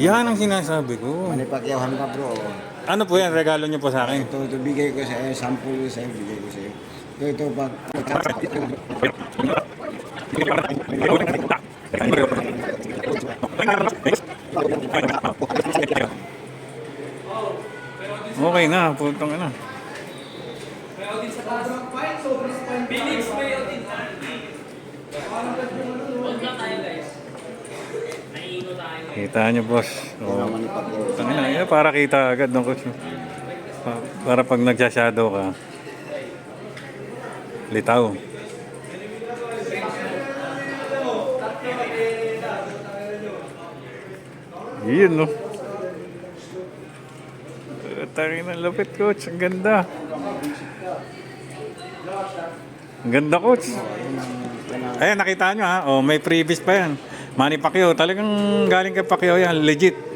Yan ang sinasabi ko. Manny Pacquiaohan ka bro. Ano po yan? Regalo niyo po sa akin. Ito bigay ko sa sample sa bigay ko sa iyo. Ito pag Okay na, putong na. Kita niyo boss. Oh. Manny Pacquiao. Tangina, para kita agad ng coach. Para pag nagsashadow ka. Litaw. Yun no. Tangina, lapit coach. Ang ganda. Ang ganda coach. Ayan, nakita nyo ha. Oh, may previous pa yan. Manny Pacquiao. Talagang galing kay Pacquiao yan. Legit.